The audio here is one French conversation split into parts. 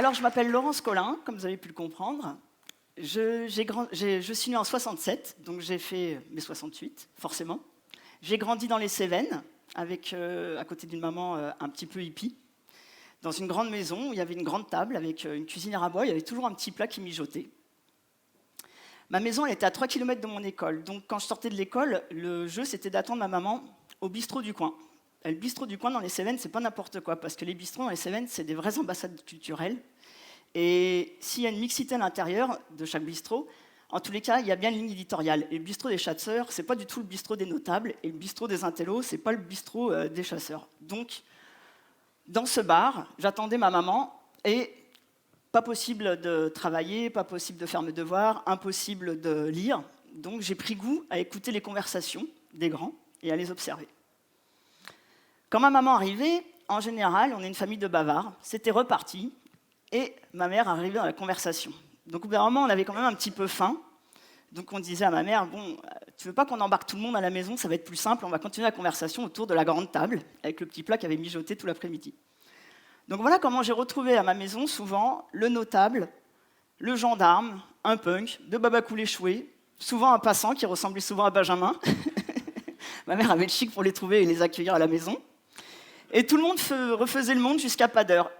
Alors, je m'appelle Laurence Collin, comme vous avez pu le comprendre. Je suis née en 67, donc j'ai fait mes 68, forcément. J'ai grandi dans les Cévennes, avec, à côté d'une maman un petit peu hippie, dans une grande maison où il y avait une grande table avec une cuisinière à bois, il y avait toujours un petit plat qui mijotait. Ma maison, elle était à 3 km de mon école, donc quand je sortais de l'école, le jeu, c'était d'attendre ma maman au bistrot du coin. Et le bistrot du coin dans les Cévennes, c'est pas n'importe quoi, parce que les bistrots dans les Cévennes, c'est des vraies ambassades culturelles. Et s'il y a une mixité à l'intérieur de chaque bistrot, en tous les cas, il y a bien une ligne éditoriale. Et le bistrot des chasseurs, c'est pas du tout le bistrot des notables, et le bistrot des intellos, c'est pas le bistrot des chasseurs. Donc, dans ce bar, j'attendais ma maman, et pas possible de travailler, pas possible de faire mes devoirs, impossible de lire. Donc, j'ai pris goût à écouter les conversations des grands et à les observer. Quand ma maman arrivait, en général, on est une famille de bavards, c'était reparti, et ma mère arrivait dans la conversation. Donc au bout d'un moment, on avait quand même un petit peu faim, donc on disait à ma mère, bon, tu veux pas qu'on embarque tout le monde à la maison, ça va être plus simple, on va continuer la conversation autour de la grande table, avec le petit plat qui avait mijoté tout l'après-midi. Donc voilà comment j'ai retrouvé à ma maison, souvent, le notable, le gendarme, un punk, deux babacous échoués, souvent un passant qui ressemblait souvent à Benjamin. Ma mère avait le chic pour les trouver et les accueillir à la maison. Et tout le monde refaisait le monde jusqu'à pas d'heure.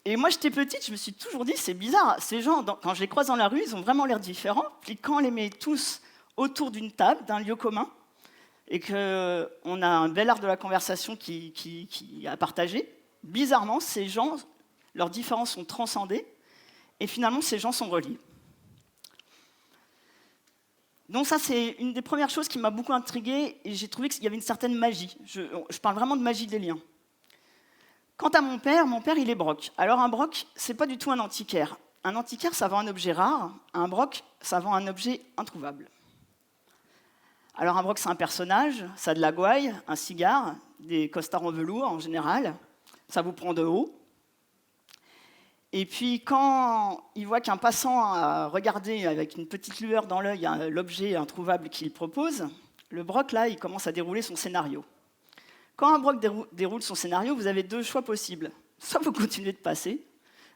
Et moi, j'étais petite, je me suis toujours dit, c'est bizarre, ces gens, quand je les croise dans la rue, ils ont vraiment l'air différents. Puis quand on les met tous autour d'une table, d'un lieu commun, et qu'on a un bel art de la conversation qui a partagé, bizarrement, ces gens, leurs différences sont transcendées, et finalement, ces gens sont reliés. Donc ça, c'est une des premières choses qui m'a beaucoup intriguée, et j'ai trouvé qu'il y avait une certaine magie. Je parle vraiment de magie des liens. Quant à mon père, il est broc. Alors un broc, c'est pas du tout un antiquaire. Un antiquaire, ça vend un objet rare. Un broc, ça vend un objet introuvable. Alors un broc, c'est un personnage, ça a de la gouaille, un cigare, des costards en velours en général. Ça vous prend de haut. Et puis quand il voit qu'un passant a regardé avec une petite lueur dans l'œil l'objet introuvable qu'il propose, le broc, là, il commence à dérouler son scénario. Quand un broc déroule son scénario, vous avez deux choix possibles. Soit vous continuez de passer,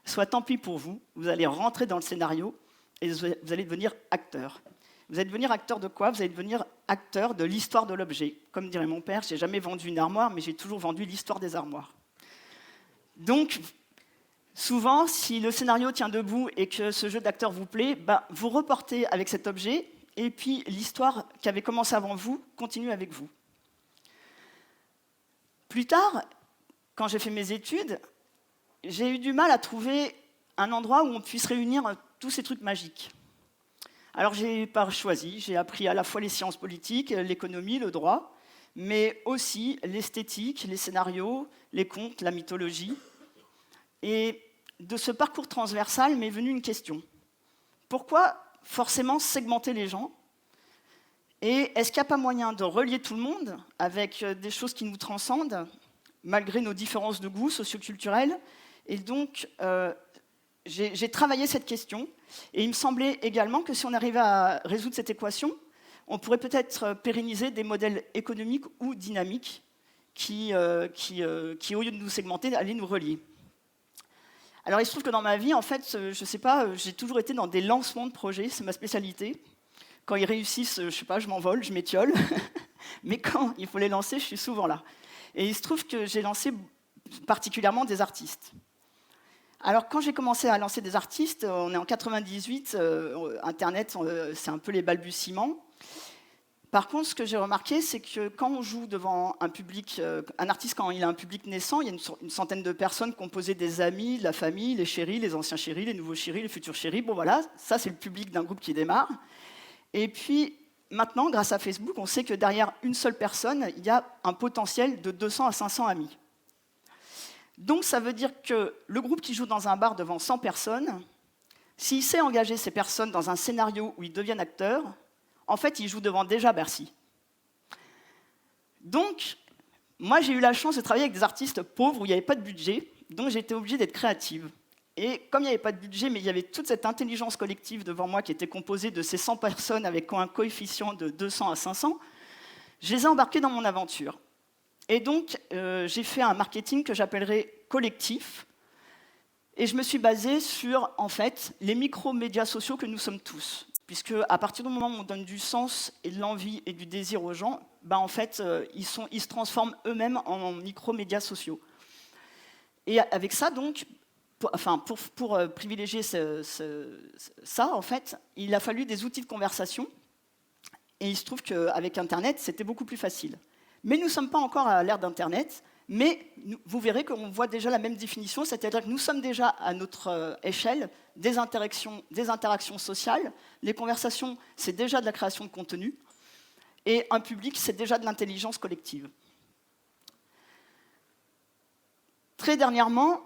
soit tant pis pour vous, vous allez rentrer dans le scénario et vous allez devenir acteur. Vous allez devenir acteur de quoi? Vous allez devenir acteur de l'histoire de l'objet. Comme dirait mon père, j'ai jamais vendu une armoire, mais j'ai toujours vendu l'histoire des armoires. Donc, souvent, si le scénario tient debout et que ce jeu d'acteur vous plaît, vous reportez avec cet objet, et puis l'histoire qui avait commencé avant vous continue avec vous. Plus tard, quand j'ai fait mes études, j'ai eu du mal à trouver un endroit où on puisse réunir tous ces trucs magiques. Alors j'ai pas choisi, j'ai appris à la fois les sciences politiques, l'économie, le droit, mais aussi l'esthétique, les scénarios, les contes, la mythologie. Et de ce parcours transversal m'est venue une question. Pourquoi forcément segmenter les gens? Et est-ce qu'il n'y a pas moyen de relier tout le monde avec des choses qui nous transcendent, malgré nos différences de goût socioculturels? Et donc, j'ai travaillé cette question, et il me semblait également que si on arrivait à résoudre cette équation, on pourrait peut-être pérenniser des modèles économiques ou dynamiques qui, au lieu de nous segmenter, allaient nous relier. Alors, il se trouve que dans ma vie, en fait, je ne sais pas, j'ai toujours été dans des lancements de projets, c'est ma spécialité. Quand ils réussissent, je ne sais pas, je m'envole, je m'étiole. Mais quand il faut les lancer, je suis souvent là. Et il se trouve que j'ai lancé particulièrement des artistes. Alors, quand j'ai commencé à lancer des artistes, on est en 98, Internet, c'est un peu les balbutiements. Par contre, ce que j'ai remarqué, c'est que quand on joue devant un public, un artiste, quand il a un public naissant, il y a une centaine de personnes composées des amis, de la famille, les chéris, les anciens chéris, les nouveaux chéris, les futurs chéris. Bon, voilà, ça, c'est le public d'un groupe qui démarre. Et puis, maintenant, grâce à Facebook, on sait que derrière une seule personne, il y a un potentiel de 200 à 500 amis. Donc, ça veut dire que le groupe qui joue dans un bar devant 100 personnes, s'il sait engager ces personnes dans un scénario où ils deviennent acteurs, en fait, il joue devant déjà Bercy. Donc, moi, j'ai eu la chance de travailler avec des artistes pauvres où il n'y avait pas de budget, donc j'ai été obligée d'être créative. Et comme il n'y avait pas de budget, mais il y avait toute cette intelligence collective devant moi qui était composée de ces 100 personnes avec un coefficient de 200 à 500, je les ai embarqués dans mon aventure. Et donc, j'ai fait un marketing que j'appellerais collectif. Et je me suis basée sur, en fait, les micro-médias sociaux que nous sommes tous. Puisque à partir du moment où on donne du sens et de l'envie et du désir aux gens, en fait, ils se transforment eux-mêmes en micro-médias sociaux. Et avec ça, donc, pour privilégier ça, en fait, il a fallu des outils de conversation. Et il se trouve qu'avec Internet, c'était beaucoup plus facile. Mais nous ne sommes pas encore à l'ère d'Internet, mais vous verrez qu'on voit déjà la même définition, c'est-à-dire que nous sommes déjà à notre échelle des interactions sociales. Les conversations, c'est déjà de la création de contenu. Et un public, c'est déjà de l'intelligence collective. Très dernièrement,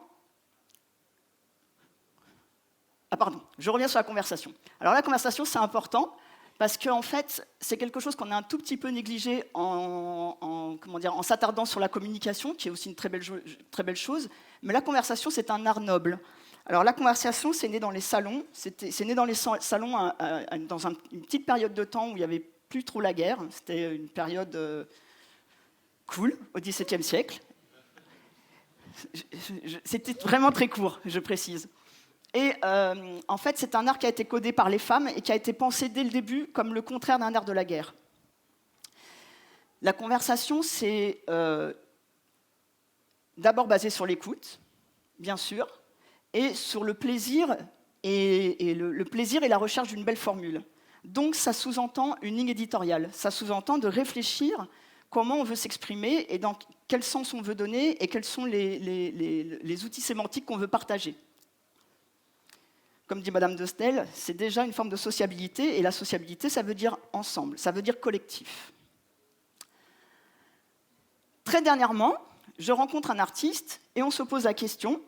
je reviens sur la conversation. Alors la conversation, c'est important, parce qu'en fait, c'est quelque chose qu'on a un tout petit peu négligé en s'attardant sur la communication, qui est aussi une très belle chose. Mais la conversation, c'est un art noble. Alors la conversation, c'est né dans les salons. C'est né dans les salons dans une petite période de temps où il n'y avait plus trop la guerre. C'était une période cool, au XVIIe siècle. C'était vraiment très court, je précise. Et en fait, c'est un art qui a été codé par les femmes et qui a été pensé dès le début comme le contraire d'un art de la guerre. La conversation, c'est d'abord basé sur l'écoute, bien sûr, et sur le plaisir et le plaisir et la recherche d'une belle formule. Donc, ça sous-entend une ligne éditoriale. Ça sous-entend de réfléchir comment on veut s'exprimer et dans quel sens on veut donner et quels sont les outils sémantiques qu'on veut partager. Comme dit Madame de Stel, c'est déjà une forme de sociabilité, et la sociabilité, ça veut dire ensemble, ça veut dire collectif. Très dernièrement, je rencontre un artiste, et on se pose la question,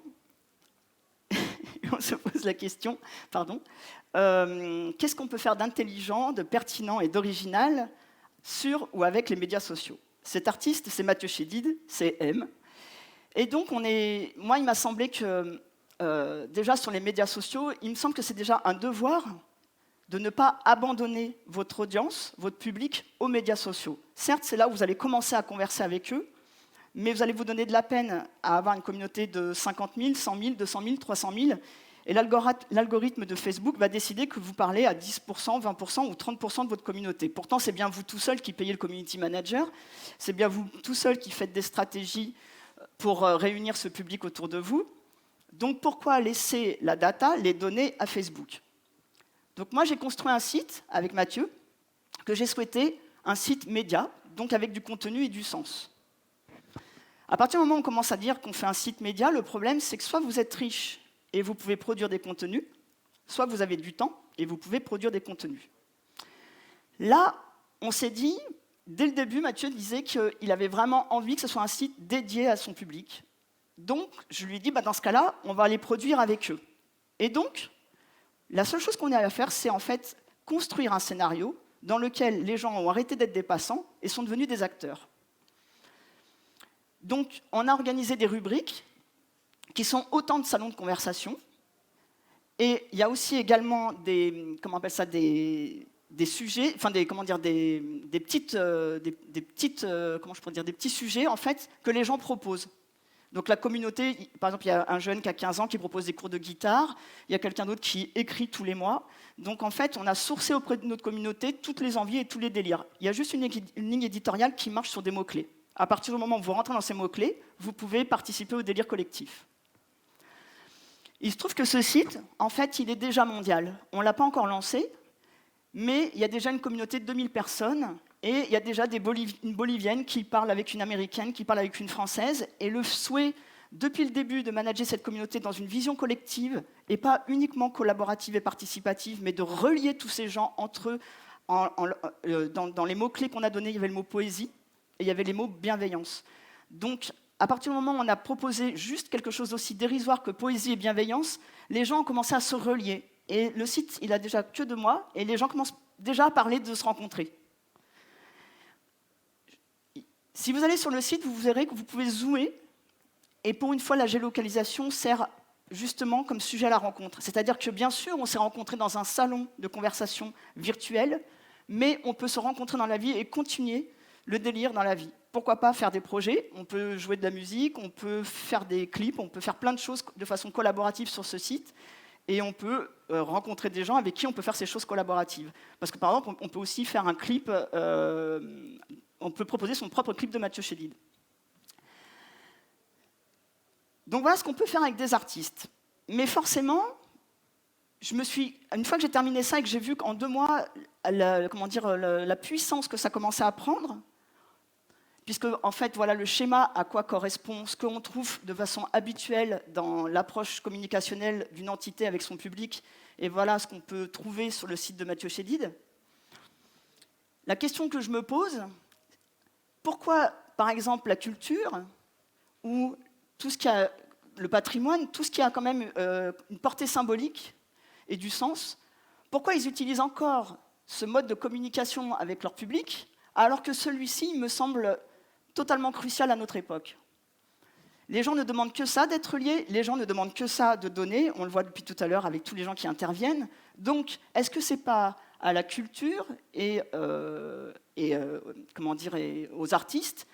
qu'est-ce qu'on peut faire d'intelligent, de pertinent et d'original sur ou avec les médias sociaux. Cet artiste, c'est Mathieu Chédid, c'est M. Et donc, moi, il m'a semblé que déjà sur les médias sociaux, il me semble que c'est déjà un devoir de ne pas abandonner votre audience, votre public, aux médias sociaux. Certes, c'est là où vous allez commencer à converser avec eux, mais vous allez vous donner de la peine à avoir une communauté de 50 000, 100 000, 200 000, 300 000, et l'algorithme de Facebook va décider que vous parlez à 10%, 20% ou 30% de votre communauté. Pourtant, c'est bien vous tout seul qui payez le community manager, c'est bien vous tout seul qui faites des stratégies pour réunir ce public autour de vous. Donc pourquoi laisser la data, les données à Facebook? Donc moi j'ai construit un site avec Mathieu, que j'ai souhaité un site média, donc avec du contenu et du sens. À partir du moment où on commence à dire qu'on fait un site média, le problème c'est que soit vous êtes riche et vous pouvez produire des contenus, soit vous avez du temps et vous pouvez produire des contenus. Là, on s'est dit, dès le début, Mathieu disait qu'il avait vraiment envie que ce soit un site dédié à son public. Donc, je lui ai dit, dans ce cas-là, on va les produire avec eux. Et donc, la seule chose qu'on a à faire, c'est en fait construire un scénario dans lequel les gens ont arrêté d'être des passants et sont devenus des acteurs. Donc, on a organisé des rubriques qui sont autant de salons de conversation. Et il y a aussi également des sujets, enfin des petits sujets en fait que les gens proposent. Donc la communauté, par exemple, il y a un jeune qui a 15 ans qui propose des cours de guitare, il y a quelqu'un d'autre qui écrit tous les mois. Donc en fait, on a sourcé auprès de notre communauté toutes les envies et tous les délires. Il y a juste une ligne éditoriale qui marche sur des mots-clés. À partir du moment où vous rentrez dans ces mots-clés, vous pouvez participer au délire collectif. Il se trouve que ce site, en fait, il est déjà mondial. On ne l'a pas encore lancé, mais il y a déjà une communauté de 2000 personnes, et il y a déjà une Bolivienne qui parle avec une Américaine, qui parle avec une Française, et le souhait, depuis le début, de manager cette communauté dans une vision collective, et pas uniquement collaborative et participative, mais de relier tous ces gens entre eux. Dans les mots-clés qu'on a donnés, il y avait le mot poésie, et il y avait les mots bienveillance. Donc, à partir du moment où on a proposé juste quelque chose d'aussi dérisoire que poésie et bienveillance, les gens ont commencé à se relier. Et le site, il a déjà que 2 mois, et les gens commencent déjà à parler de se rencontrer. Si vous allez sur le site, vous verrez que vous pouvez zoomer, et pour une fois, la géolocalisation sert justement comme sujet à la rencontre. C'est-à-dire que bien sûr, on s'est rencontrés dans un salon de conversation virtuel, mais on peut se rencontrer dans la vie et continuer le délire dans la vie. pourquoi pas faire des projets, on peut jouer de la musique, on peut faire des clips, on peut faire plein de choses de façon collaborative sur ce site, et on peut rencontrer des gens avec qui on peut faire ces choses collaboratives. Parce que par exemple, on peut aussi faire un clip, on peut proposer son propre clip de Mathieu Chédid. Donc voilà ce qu'on peut faire avec des artistes. Mais forcément, une fois que j'ai terminé ça et que j'ai vu qu'en 2 mois, la puissance que ça commençait à prendre, puisque en fait, voilà le schéma à quoi correspond ce qu'on trouve de façon habituelle dans l'approche communicationnelle d'une entité avec son public, et voilà ce qu'on peut trouver sur le site de Mathieu Chédid. La question que je me pose, pourquoi, par exemple, la culture ou tout ce qui a le patrimoine, tout ce qui a quand même une portée symbolique et du sens, pourquoi ils utilisent encore ce mode de communication avec leur public, alors que celui-ci me semble totalement crucial à notre époque. Les gens ne demandent que ça d'être liés, les gens ne demandent que ça de donner, on le voit depuis tout à l'heure avec tous les gens qui interviennent. Donc, est-ce que c'est pas à la culture et aux artistes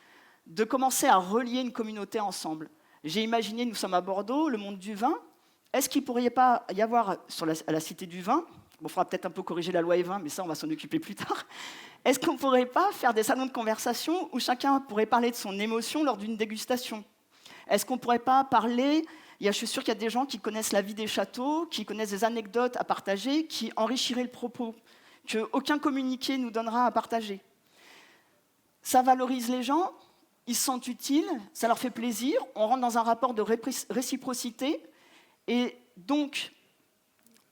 de commencer à relier une communauté ensemble? J'ai imaginé, nous sommes à Bordeaux, le monde du vin. Est-ce qu'il ne pourrait pas y avoir, à la Cité du Vin, il faudra peut-être un peu corriger la loi E20, mais ça, on va s'en occuper plus tard. Est-ce qu'on ne pourrait pas faire des salons de conversation où chacun pourrait parler de son émotion lors d'une dégustation? Est-ce qu'on ne pourrait pas parler... Je suis sûr qu'il y a des gens qui connaissent la vie des châteaux, qui connaissent des anecdotes à partager, qui enrichiraient le propos, qu'aucun communiqué nous donnera à partager. Ça valorise les gens, ils se sentent utiles, ça leur fait plaisir, on rentre dans un rapport de réciprocité, et donc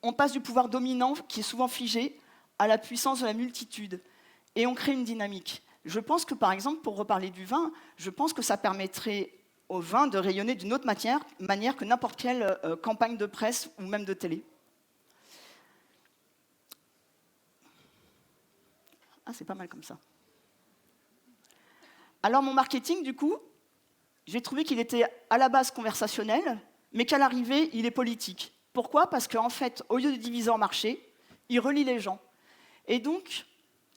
on passe du pouvoir dominant, qui est souvent figé, à la puissance de la multitude, et on crée une dynamique. Je pense que, par exemple, pour reparler du vin, je pense que ça permettrait au vin de rayonner d'une autre manière que n'importe quelle campagne de presse ou même de télé. Ah, c'est pas mal comme ça. Alors mon marketing, du coup, j'ai trouvé qu'il était à la base conversationnel, mais qu'à l'arrivée, il est politique. Pourquoi? Parce qu'en fait, au lieu de diviser en marchés, il relie les gens. Et donc,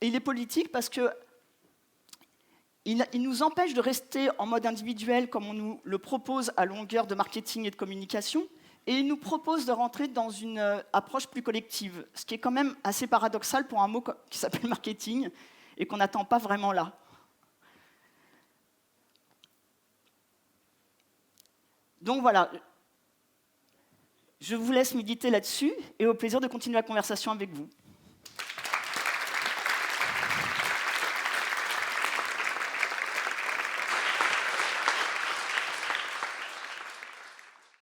il est politique parce qu'il nous empêche de rester en mode individuel comme on nous le propose à longueur de marketing et de communication, et il nous propose de rentrer dans une approche plus collective, ce qui est quand même assez paradoxal pour un mot qui s'appelle marketing et qu'on n'attend pas vraiment là. Donc voilà, je vous laisse méditer là-dessus et au plaisir de continuer la conversation avec vous.